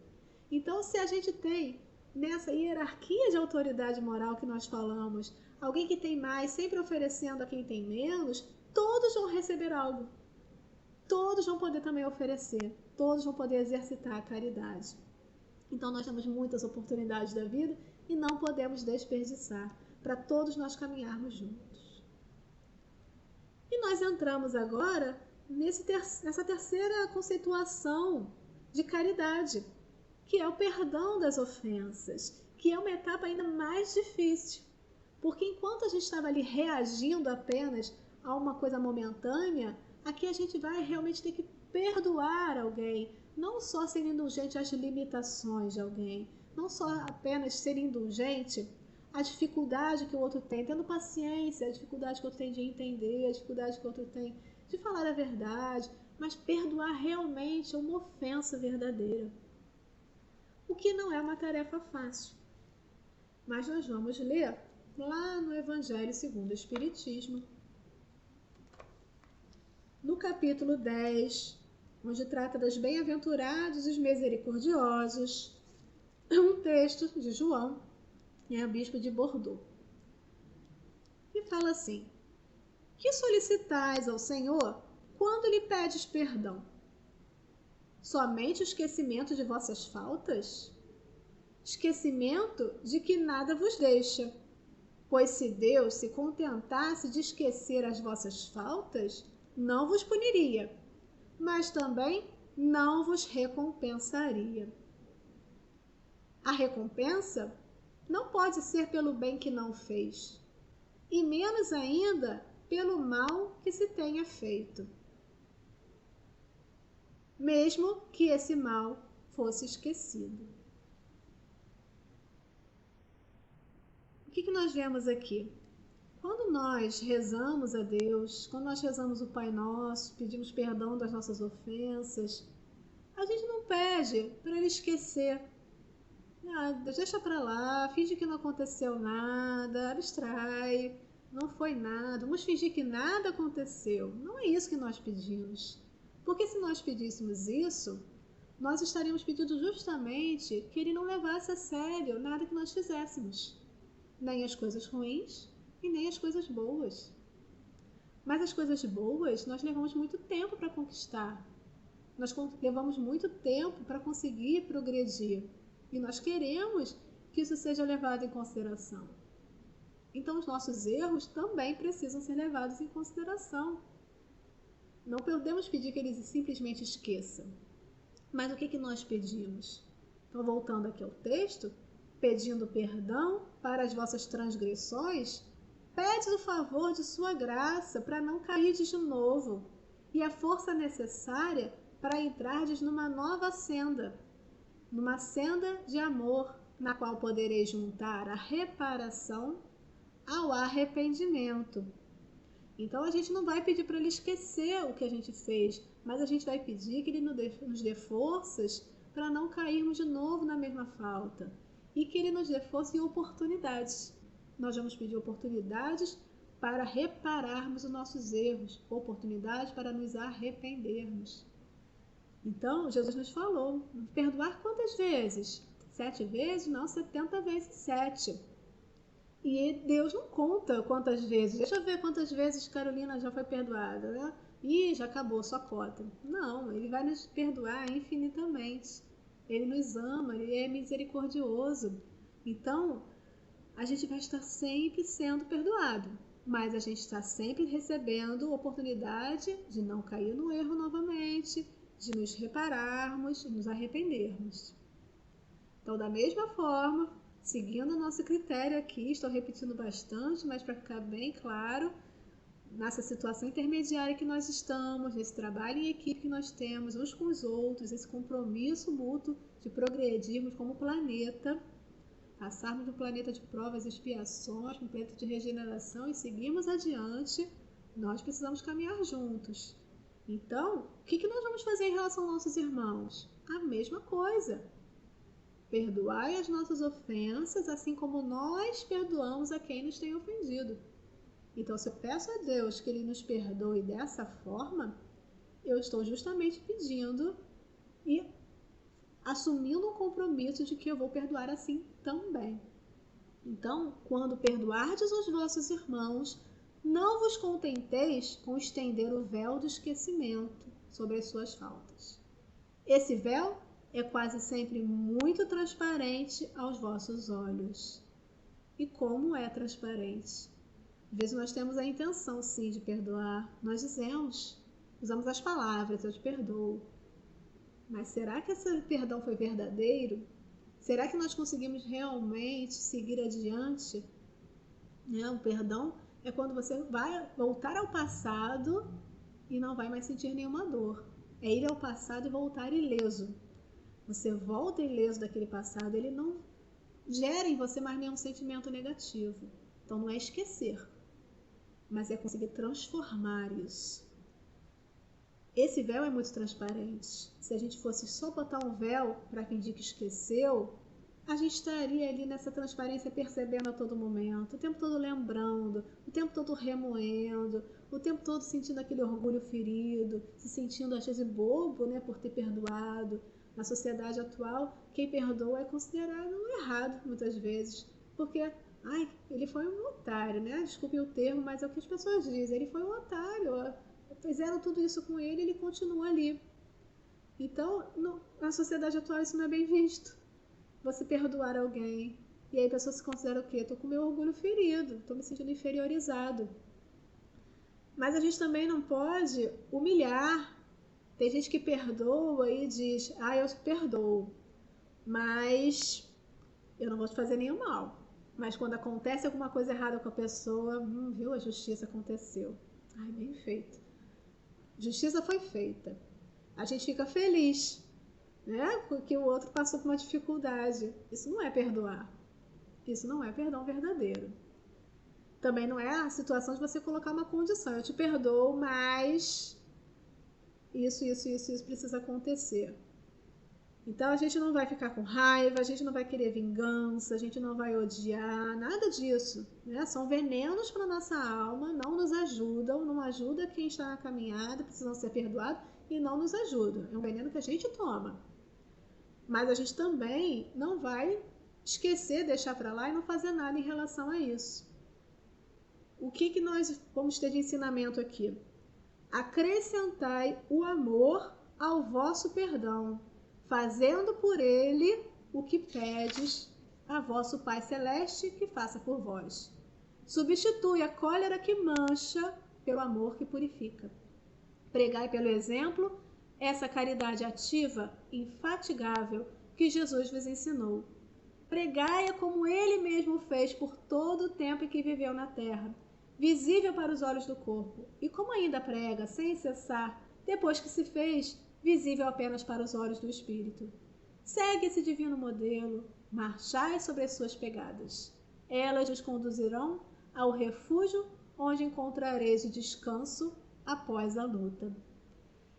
Então, se a gente tem nessa hierarquia de autoridade moral que nós falamos, alguém que tem mais sempre oferecendo a quem tem menos, todos vão receber algo. Todos vão poder também oferecer. Todos vão poder exercitar a caridade. Então nós temos muitas oportunidades da vida e não podemos desperdiçar para todos nós caminharmos juntos. E nós entramos agora nessa terceira conceituação de caridade, que é o perdão das ofensas, que é uma etapa ainda mais difícil. Porque enquanto a gente estava ali reagindo apenas a uma coisa momentânea, aqui a gente vai realmente ter que perdoar alguém, não só ser indulgente às limitações de alguém, não só apenas ser indulgente à dificuldade que o outro tem, tendo paciência, a dificuldade que o outro tem de entender, a dificuldade que o outro tem de falar a verdade, mas perdoar realmente uma ofensa verdadeira. O que não é uma tarefa fácil. Mas nós vamos ler lá no Evangelho segundo o Espiritismo, no capítulo 10, onde trata das bem-aventurados e os misericordiosos, um texto de João, o bispo de Bordeaux, e fala assim: que solicitais ao Senhor quando lhe pedes perdão? Somente o esquecimento de vossas faltas? Esquecimento de que nada vos deixa. Pois se Deus se contentasse de esquecer as vossas faltas, não vos puniria, mas também não vos recompensaria. A recompensa não pode ser pelo bem que não fez, e menos ainda pelo mal que se tenha feito, mesmo que esse mal fosse esquecido. O que nós vemos aqui? Quando nós rezamos a Deus, quando nós rezamos o Pai Nosso, pedimos perdão das nossas ofensas, a gente não pede para Ele esquecer. Deixa para lá, finge que não aconteceu nada, abstrai, não foi nada, vamos fingir que nada aconteceu. Não é isso que nós pedimos. Porque se nós pedíssemos isso, nós estaríamos pedindo justamente que Ele não levasse a sério nada que nós fizéssemos. Nem as coisas ruins e nem as coisas boas. Mas as coisas boas nós levamos muito tempo para conquistar. Nós levamos muito tempo para conseguir progredir. E nós queremos que isso seja levado em consideração. Então os nossos erros também precisam ser levados em consideração. Não podemos pedir que eles simplesmente esqueçam. Mas o que nós pedimos? Então, voltando aqui ao texto, pedindo perdão para as vossas transgressões, pede o favor de sua graça para não cair de novo e a força necessária para entrardes numa nova senda, numa senda de amor, na qual podereis juntar a reparação ao arrependimento. Então a gente não vai pedir para Ele esquecer o que a gente fez, mas a gente vai pedir que Ele nos dê forças para não cairmos de novo na mesma falta e que Ele nos dê força e oportunidades. Nós vamos pedir oportunidades para repararmos os nossos erros, oportunidades para nos arrependermos. Então, Jesus nos falou, perdoar quantas vezes? 7 vezes? Não, 70 vezes 7. E Deus não conta quantas vezes. Deixa eu ver quantas vezes Carolina já foi perdoada, né? Ih, já acabou, só cota. Não, Ele vai nos perdoar infinitamente. Ele nos ama, Ele é misericordioso. Então, a gente vai estar sempre sendo perdoado, mas a gente está sempre recebendo oportunidade de não cair no erro novamente, de nos repararmos e nos arrependermos. Então, da mesma forma, seguindo o nosso critério aqui, estou repetindo bastante, mas para ficar bem claro, nessa situação intermediária que nós estamos, nesse trabalho em equipe que nós temos uns com os outros, esse compromisso mútuo de progredirmos como planeta, passarmos do planeta de provas e expiações, para um planeta de regeneração e seguirmos adiante, nós precisamos caminhar juntos. Então, o que nós vamos fazer em relação aos nossos irmãos? A mesma coisa. Perdoai as nossas ofensas, assim como nós perdoamos a quem nos tem ofendido. Então, se eu peço a Deus que Ele nos perdoe dessa forma, eu estou justamente pedindo e assumindo um compromisso de que eu vou perdoar assim também. Então, quando perdoardes os vossos irmãos, não vos contenteis com estender o véu do esquecimento sobre as suas faltas. Esse véu é quase sempre muito transparente aos vossos olhos. E como é transparente? Às vezes nós temos a intenção, sim, de perdoar. Nós usamos as palavras, eu te perdoo. Mas será que esse perdão foi verdadeiro? Será que nós conseguimos realmente seguir adiante? O perdão é quando você vai voltar ao passado e não vai mais sentir nenhuma dor. É ir ao passado e voltar ileso. Você volta ileso daquele passado, ele não gera em você mais nenhum sentimento negativo. Então não é esquecer, mas é conseguir transformar isso. Esse véu é muito transparente. Se a gente fosse só botar um véu para fingir que esqueceu, a gente estaria ali nessa transparência percebendo a todo momento, o tempo todo lembrando, o tempo todo remoendo, o tempo todo sentindo aquele orgulho ferido, se sentindo às vezes bobo, né, por ter perdoado. Na sociedade atual, quem perdoa é considerado errado muitas vezes, porque ele foi um otário, né? Desculpe o termo, mas é o que as pessoas dizem, ele foi um otário, fizeram tudo isso com ele e ele continua ali. Então, na sociedade atual isso não é bem visto. Você perdoar alguém, e aí a pessoa se considera o quê? Estou com meu orgulho ferido, estou me sentindo inferiorizado. Mas a gente também não pode humilhar. Tem gente que perdoa e diz, eu perdoo, mas eu não vou te fazer nenhum mal. Mas quando acontece alguma coisa errada com a pessoa, viu, a justiça aconteceu. Bem feito. Justiça foi feita. A gente fica feliz, né? Porque o outro passou por uma dificuldade. Isso não é perdoar. Isso não é perdão verdadeiro. Também não é a situação de você colocar uma condição. Eu te perdoo, mas isso precisa acontecer. Então a gente não vai ficar com raiva, a gente não vai querer vingança, a gente não vai odiar, nada disso, né? São venenos para nossa alma, não nos ajudam, não ajuda quem está na caminhada, precisam ser perdoados e não nos ajudam. É um veneno que a gente toma. Mas a gente também não vai esquecer, deixar para lá e não fazer nada em relação a isso. O que nós vamos ter de ensinamento aqui? Acrescentai o amor ao vosso perdão, fazendo por ele o que pedes a vosso Pai Celeste que faça por vós. Substitui a cólera que mancha pelo amor que purifica. Pregai pelo exemplo essa caridade ativa, infatigável, que Jesus vos ensinou. Pregai-a como ele mesmo fez por todo o tempo em que viveu na terra, visível para os olhos do corpo, e como ainda prega, sem cessar, depois que se fez visível apenas para os olhos do Espírito. Segue esse divino modelo, marchai sobre as suas pegadas. Elas os conduzirão ao refúgio onde encontrareis o descanso após a luta.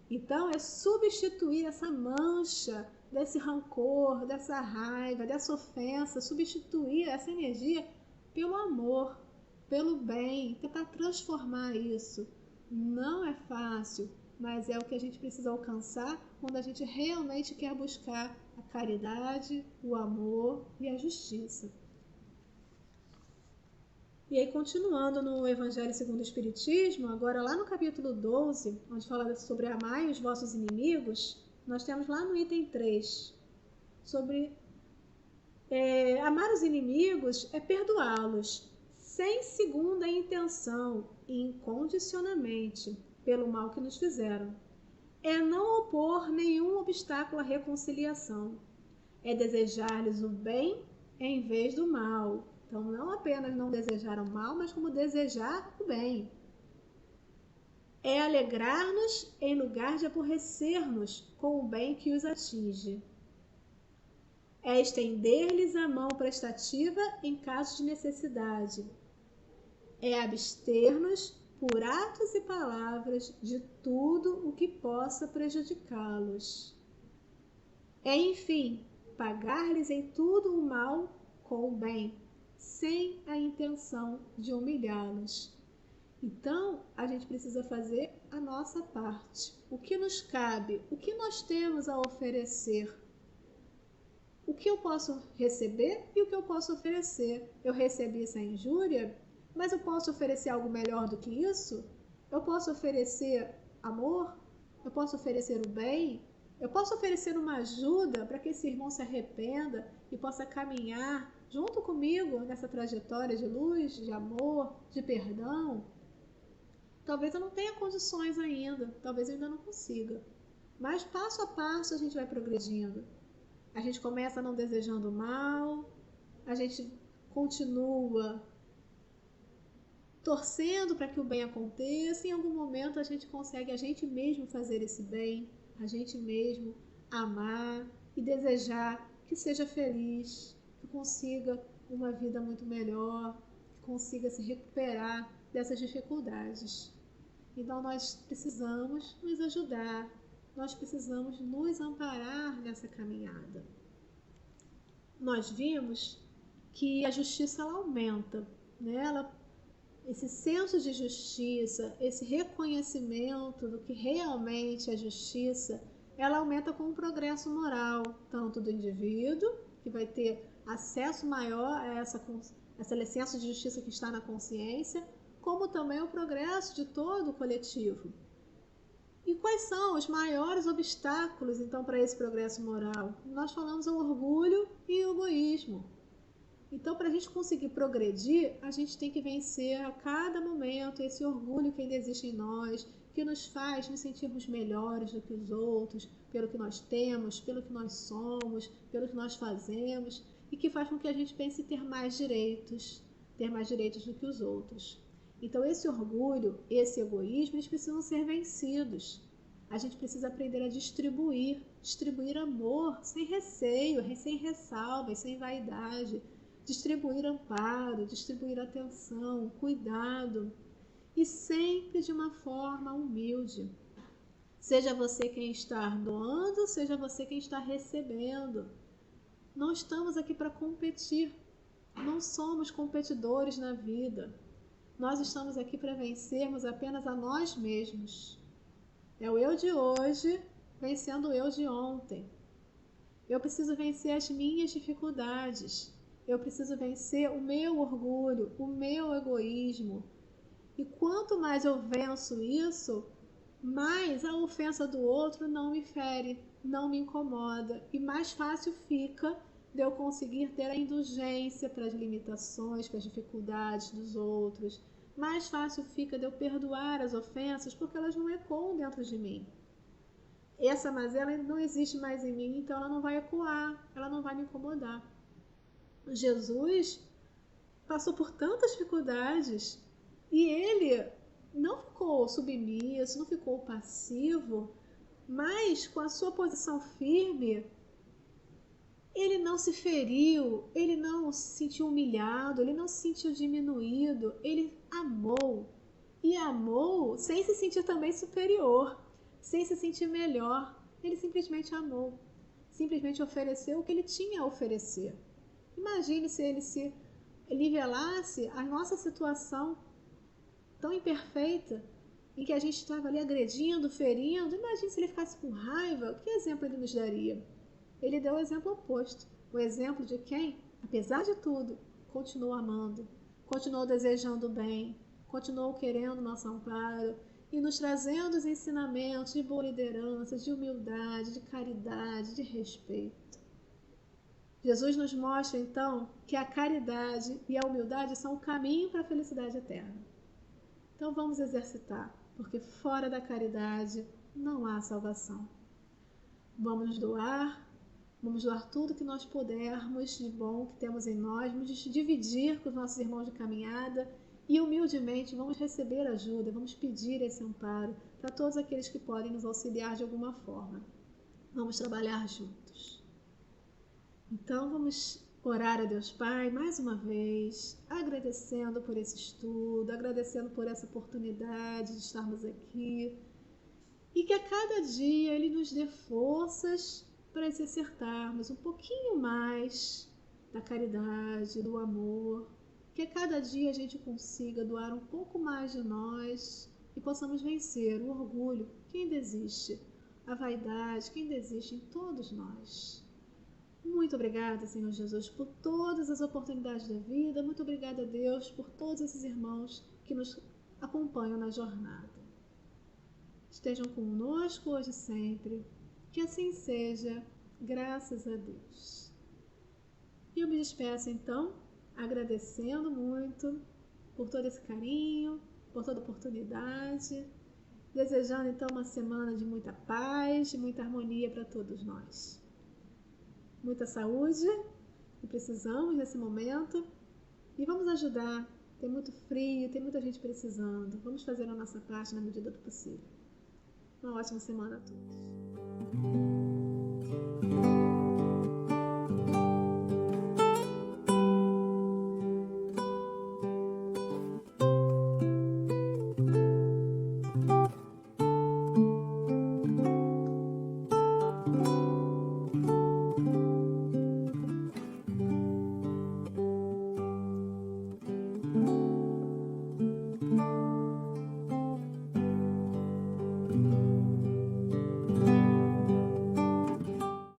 Então, é substituir essa mancha desse rancor, dessa raiva, dessa ofensa, substituir essa energia pelo amor, pelo bem, tentar transformar isso. Não é fácil, mas é o que a gente precisa alcançar quando a gente realmente quer buscar a caridade, o amor e a justiça. E aí, continuando no Evangelho segundo o Espiritismo, agora lá no capítulo 12, onde fala sobre amai os vossos inimigos, nós temos lá no item 3, sobre amar os inimigos é perdoá-los, sem segunda intenção e incondicionalmente, pelo mal que nos fizeram. É não opor nenhum obstáculo à reconciliação. É desejar-lhes o bem em vez do mal. Então, não apenas não desejar o mal, mas como desejar o bem. É alegrar-nos em lugar de aborrecer-nos com o bem que os atinge. É estender-lhes a mão prestativa em caso de necessidade. É abster-nos por atos e palavras de tudo o que possa prejudicá-los. É, enfim, pagar-lhes em tudo o mal com o bem, sem a intenção de humilhá-los. Então, a gente precisa fazer a nossa parte. O que nos cabe, o que nós temos a oferecer. O que eu posso receber e o que eu posso oferecer. Eu recebi essa injúria, mas eu posso oferecer algo melhor do que isso? Eu posso oferecer amor? Eu posso oferecer o bem? Eu posso oferecer uma ajuda para que esse irmão se arrependa e possa caminhar junto comigo nessa trajetória de luz, de amor, de perdão? Talvez eu não tenha condições ainda, talvez eu ainda não consiga. Mas passo a passo a gente vai progredindo. A gente começa não desejando mal, a gente continua torcendo para que o bem aconteça, e em algum momento a gente consegue a gente mesmo fazer esse bem, a gente mesmo amar e desejar que seja feliz, que consiga uma vida muito melhor, que consiga se recuperar dessas dificuldades. Então nós precisamos nos ajudar, nós precisamos nos amparar nessa caminhada. nós vimos que a justiça ela aumenta, né? Esse senso de justiça, esse reconhecimento do que realmente é justiça, ela aumenta com o progresso moral, tanto do indivíduo, que vai ter acesso maior a essa licença de justiça que está na consciência, como também o progresso de todo o coletivo. E quais são os maiores obstáculos, então, para esse progresso moral? Nós falamos o orgulho e o egoísmo. Então, para a gente conseguir progredir, a gente tem que vencer a cada momento esse orgulho que ainda existe em nós, que nos faz nos sentirmos melhores do que os outros, pelo que nós temos, pelo que nós somos, pelo que nós fazemos, e que faz com que a gente pense ter mais direitos do que os outros. Então, esse orgulho, esse egoísmo, eles precisam ser vencidos. A gente precisa aprender a distribuir amor sem receio, sem ressalvas, sem vaidade, distribuir amparo, distribuir atenção, cuidado, e sempre de uma forma humilde. Seja você quem está doando, seja você quem está recebendo. Não estamos aqui para competir, não somos competidores na vida. Nós estamos aqui para vencermos apenas a nós mesmos. É o eu de hoje vencendo o eu de ontem. Eu preciso vencer as minhas dificuldades. Eu preciso vencer o meu orgulho, o meu egoísmo. E quanto mais eu venço isso, mais a ofensa do outro não me fere, não me incomoda. E mais fácil fica de eu conseguir ter a indulgência para as limitações, para as dificuldades dos outros. Mais fácil fica de eu perdoar as ofensas porque elas não ecoam dentro de mim. Essa mazela não existe mais em mim, então ela não vai ecoar, ela não vai me incomodar. Jesus passou por tantas dificuldades e ele não ficou submisso, não ficou passivo, mas com a sua posição firme, ele não se feriu, ele não se sentiu humilhado, ele não se sentiu diminuído, ele amou. E amou sem se sentir também superior, sem se sentir melhor. Ele simplesmente amou, simplesmente ofereceu o que ele tinha a oferecer. Imagine se ele se nivelasse a nossa situação tão imperfeita, em que a gente estava ali agredindo, ferindo. Imagine se ele ficasse com raiva, que exemplo ele nos daria? Ele deu o exemplo oposto, o exemplo de quem, apesar de tudo, continuou amando, continuou desejando o bem, continuou querendo nosso amparo e nos trazendo os ensinamentos de boa liderança, de humildade, de caridade, de respeito. Jesus nos mostra, então, que a caridade e a humildade são o caminho para a felicidade eterna. Então vamos exercitar, porque fora da caridade não há salvação. Vamos doar tudo que nós pudermos de bom que temos em nós, vamos dividir com os nossos irmãos de caminhada e humildemente vamos receber ajuda, vamos pedir esse amparo para todos aqueles que podem nos auxiliar de alguma forma. Vamos trabalhar juntos. Então vamos orar a Deus Pai mais uma vez, agradecendo por esse estudo, agradecendo por essa oportunidade de estarmos aqui e que a cada dia Ele nos dê forças para exercitarmos um pouquinho mais da caridade, do amor, que a cada dia a gente consiga doar um pouco mais de nós e possamos vencer o orgulho que ainda existe, a vaidade que ainda existe em todos nós. Muito obrigada, Senhor Jesus, por todas as oportunidades da vida. Muito obrigada, Deus, por todos esses irmãos que nos acompanham na jornada. Estejam conosco hoje e sempre. Que assim seja, graças a Deus. E eu me despeço, então, agradecendo muito por todo esse carinho, por toda a oportunidade, desejando, então, uma semana de muita paz, de muita harmonia para todos nós. Muita saúde, que precisamos nesse momento, e vamos ajudar. Tem muito frio, tem muita gente precisando. Vamos fazer a nossa parte na medida do possível. Uma ótima semana a todos.